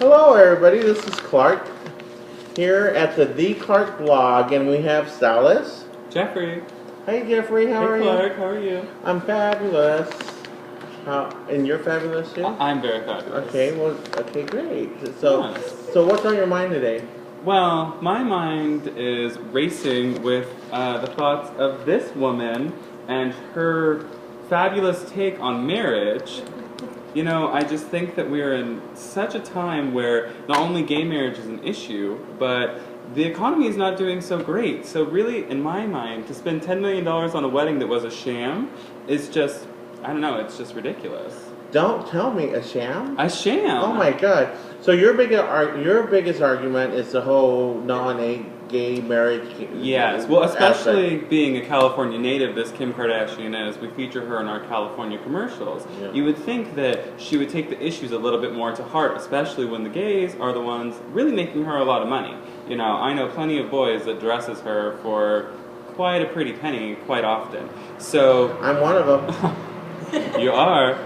Hello, everybody. This is Clark here at the Clark blog, and we have Salas. Jeffrey. Hey, Jeffrey. How are Hey, Clark. you? How are you? I'm fabulous. And you're fabulous too. I'm very fabulous. Okay. Well. Okay. Great. So, Yes. so what's on your mind today? Well, my mind is racing with the thoughts of this woman and her fabulous take on marriage. You know, I just think that we're in such a time where not only gay marriage is an issue, but the economy is not doing so great. So really, in my mind, to spend $10 million on a wedding that was a sham is just, I don't know, it's just ridiculous. Don't tell me a sham. A sham? Oh my God! So your biggest argument is the whole non-gay marriage. Yes, well, especially aspect. being a California native, this Kim Kardashian is, we feature her in our California commercials. Yeah. You would think that she would take the issues a little bit more to heart, especially when the gays are the ones really making her a lot of money. You know, I know plenty of boys that dresses her for quite a pretty penny quite often. So I'm one of them. you are.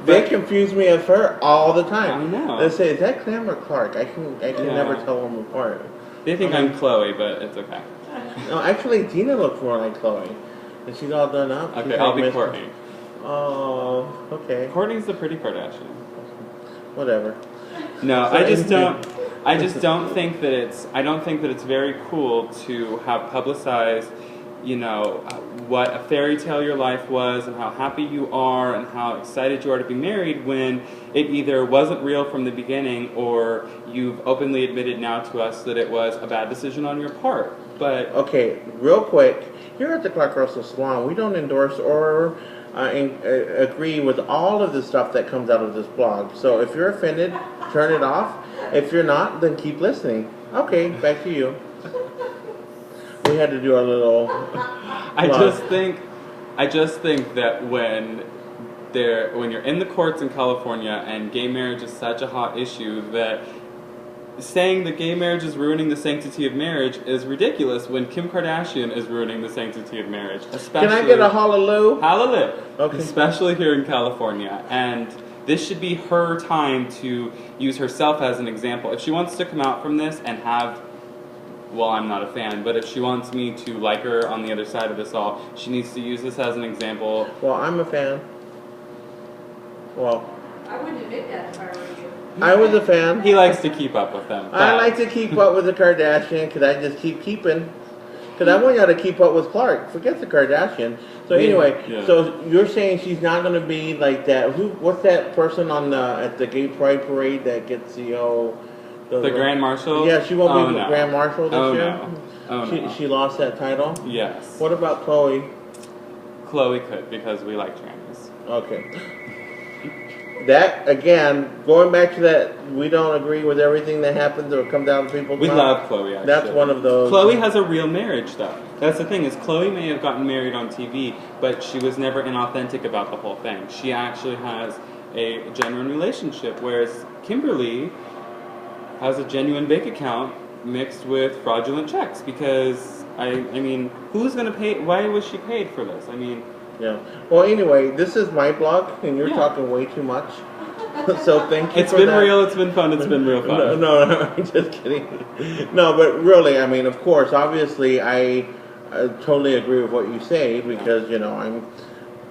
They confuse me with her all the time. I know. They say, "Is that Clem or Clark?" I can Yeah. never tell them apart. They think I'm Chloe, but it's okay. No, actually, Tina looks more like Chloe. And she's all done up. Okay, She's I'll like be Miss- Courtney. Oh, okay. Courtney's the pretty Kardashian. Whatever. No, So I just don't think that it's very cool to have publicized, you know, what a fairy tale your life was and how happy you are and how excited you are to be married when it either wasn't real from the beginning or you've openly admitted now to us that it was a bad decision on your part. But Okay, real quick. Here at the Clark Russell Salon, we don't endorse or agree with all of the stuff that comes out of this blog. So if you're offended, turn it off. If you're not, then keep listening. Okay, back to you. We had to do our little. I just think that when you're in the courts in California and gay marriage is such a hot issue that saying that gay marriage is ruining the sanctity of marriage is ridiculous when Kim Kardashian is ruining the sanctity of marriage. Especially, Can I get a hallelujah? hallelujah? Okay. Especially here in California. And this should be her time to use herself as an example. If she wants to come out from this and have, well, I'm not a fan, but if she wants me to like her on the other side of this all, she needs to use this as an example. Well, I'm a fan. Well, I wouldn't admit that if I were you. I was a fan. He likes to keep up with them. I like to keep up with the Kardashian because I just keep keeping. Because I want y'all to keep up with Clark. Forget the Kardashian. So anyway, Yeah. so you're saying she's not going to be like that. What's that person on at the Gay Pride Parade that gets The Grand Marshal? Yeah, she won't be the no. Grand Marshal this year. No. Oh, no. She lost that title. Yes. What about Chloe? Chloe could, because we like trannies. Okay. That, again, going back to that, we don't agree with everything that happens or comes out of people's We mouth. love Chloe, actually. That's one of those. Chloe has a real marriage, though. That's the thing, is Chloe may have gotten married on TV, but she was never inauthentic about the whole thing. She actually has a genuine relationship, whereas Kimberly has a genuine bank account mixed with fraudulent checks, because, I mean, who's going to pay, why was she paid for this? I mean... Yeah. Well, anyway, this is my blog, and you're Yeah. talking way too much. So thank you It's for been that. real, it's been fun, it's been real fun. No, I'm just kidding. No, but really, I mean, of course, obviously, I totally agree with what you say because you know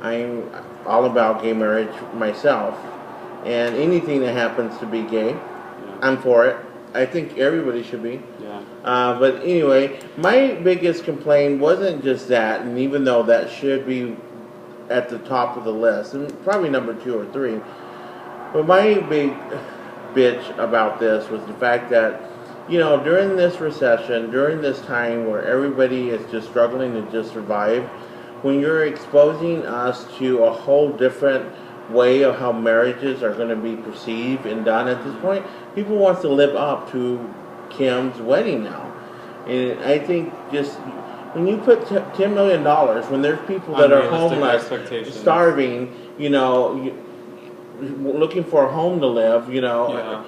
I'm all about gay marriage myself, and anything that happens to be gay, Yeah. I'm for it. I think everybody should be. Yeah. But anyway, my biggest complaint wasn't just that, and even though that should be at the top of the list, and probably number 2 or 3, but my big bitch about this was the fact that, you know, during this recession, during this time where everybody is just struggling to just survive, when you're exposing us to a whole different way of how marriages are going to be perceived and done at this point, people want to live up to Kim's wedding now. And I think just when you put $10 million, when there's people that are Unrealistic homeless, expectations. starving, you know, looking for a home to live, you know. Yeah.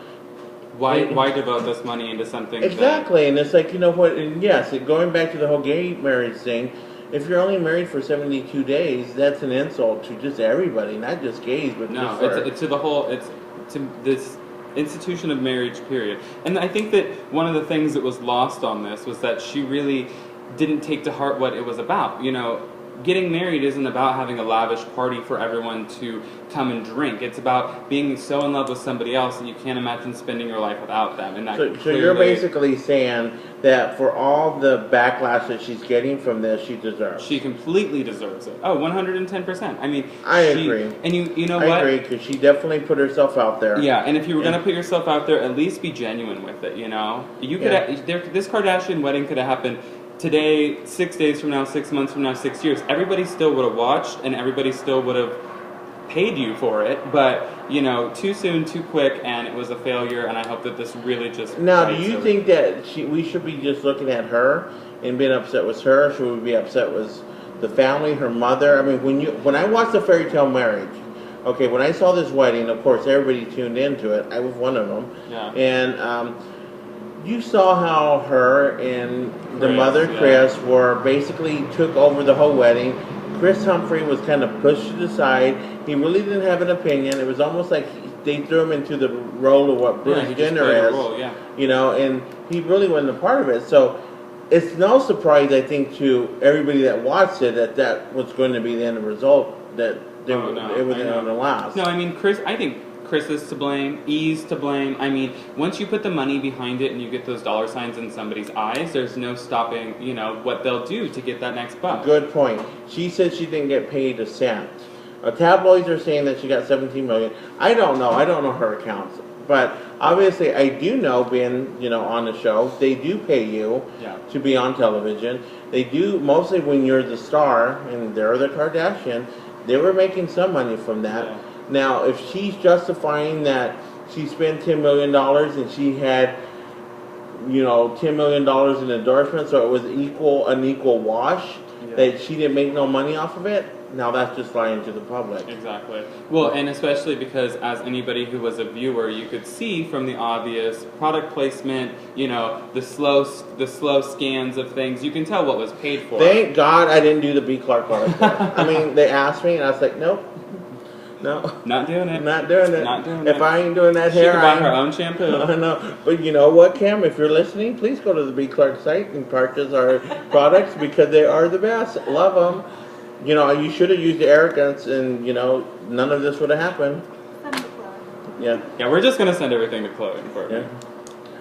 Why devote this money into something Exactly, and it's like, you know what, and yes, going back to the whole gay marriage thing, if you're only married for 72 days, that's an insult to just everybody, not just gays, but No, just for... it's to the whole. It's to this institution of marriage, period. And I think that one of the things that was lost on this was that she really didn't take to heart what it was about. You know, getting married isn't about having a lavish party for everyone to come and drink. It's about being so in love with somebody else that you can't imagine spending your life without them. And that So you're basically saying that for all the backlash that she's getting from this, she deserves. she completely deserves it. Oh, 110%. I mean, I agree. And you know I what? agree, because she definitely put herself out there. Yeah, and if you were Yeah. going to put yourself out there, at least be genuine with it, you know? You could Yeah. this Kardashian wedding could have happened today, 6 days from now, 6 months from now, 6 years. Everybody still would have watched, and everybody still would have paid you for it, but, you know, too soon, too quick, and it was a failure, and I hope that this really just... Now, do rights you it. think that we should be just looking at her and being upset with her? Should we be upset with the family, her mother? I mean, when I watched the Fairy Tale Marriage, okay, when I saw this wedding, of course, everybody tuned into it. I was one of them. Yeah. And you saw how her and the Chris, mother, yeah. Chris, were basically took over the whole wedding. Chris Humphrey was kind of pushed to the side. He really didn't have an opinion. It was almost like they threw him into the role of what Bruce he just Jenner played a is. role, yeah. You know, and he really wasn't a part of it. So it's no surprise, I think, to everybody that watched it that was going to be the end result, that it was going to last. No, I mean, I think Chris is to blame, E's to blame. I mean, once you put the money behind it and you get those dollar signs in somebody's eyes, there's no stopping, you know, what they'll do to get that next buck. Good point. She said she didn't get paid a cent. Tabloids are saying that she got $17 million. I don't know. I don't know her accounts. But obviously, I do know, being, you know, on the show, they do pay you to be on television. They do, mostly when you're the star, and they're the Kardashian, they were making some money from that. Yeah. Now, if she's justifying that she spent $10 million and she had, you know, $10 million in endorsements, so it was an equal wash, that she didn't make no money off of it, now that's just lying to the public. Exactly. Well, and especially because as anybody who was a viewer, you could see from the obvious product placement, you know, the slow scans of things, you can tell what was paid for. Thank God I didn't do the B. Clark article. I mean, they asked me, and I was like, nope. No. Not doing it. Not doing it. Not doing it. If I ain't doing that She hair, could buy her own shampoo. I know. But you know what, Cam? If you're listening, please go to the B. Clark site and purchase our products, because they are the best. Love them. You know, you should have used the arrogance, and, you know, none of this would have happened. Yeah. Yeah, we're just going to send everything to Chloe for Yeah.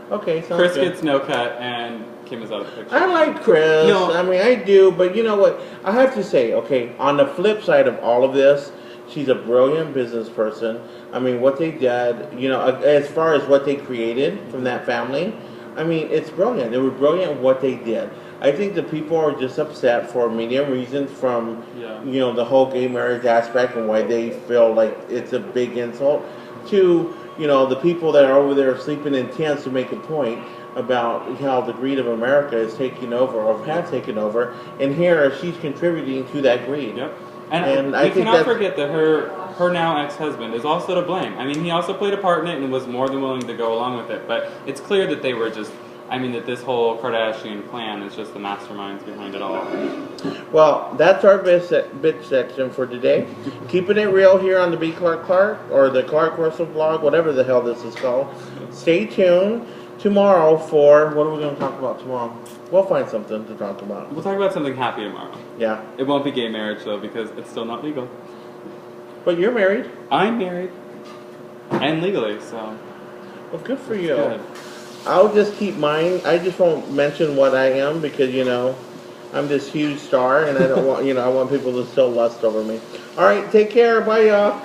Okay, sounds Chris good. gets no cut, and Kim is out of the picture. I like Chris. No. I mean, I do, but you know what? I have to say, okay, on the flip side of all of this, she's a brilliant business person. I mean, what they did, you know, as far as what they created from that family, I mean, it's brilliant. They were brilliant at what they did. I think the people are just upset for media reasons from, you know, the whole gay marriage aspect and why they feel like it's a big insult to, you know, the people that are over there sleeping in tents to make a point about how the greed of America is taking over or has taken over. And here she's contributing to that greed. Yep. And we I think cannot that's- forget that her now ex-husband is also to blame. I mean, he also played a part in it and was more than willing to go along with it. But it's clear that they were just, I mean, that this whole Kardashian clan is just the masterminds behind it all. Well, that's our bit section for today. Keeping it real here on the B. Clark or the Clark Russell blog, whatever the hell this is called. Stay tuned tomorrow for, what are we going to talk about tomorrow? We'll find something to talk about. We'll talk about something happy tomorrow. Yeah. It won't be gay marriage, though, because it's still not legal. But you're married. I'm married. And legally, so. Well, good for you. Good. I'll just keep mine. I just won't mention what I am because, you know, I'm this huge star and I don't want, you know, I want people to still lust over me. All right, take care. Bye, y'all.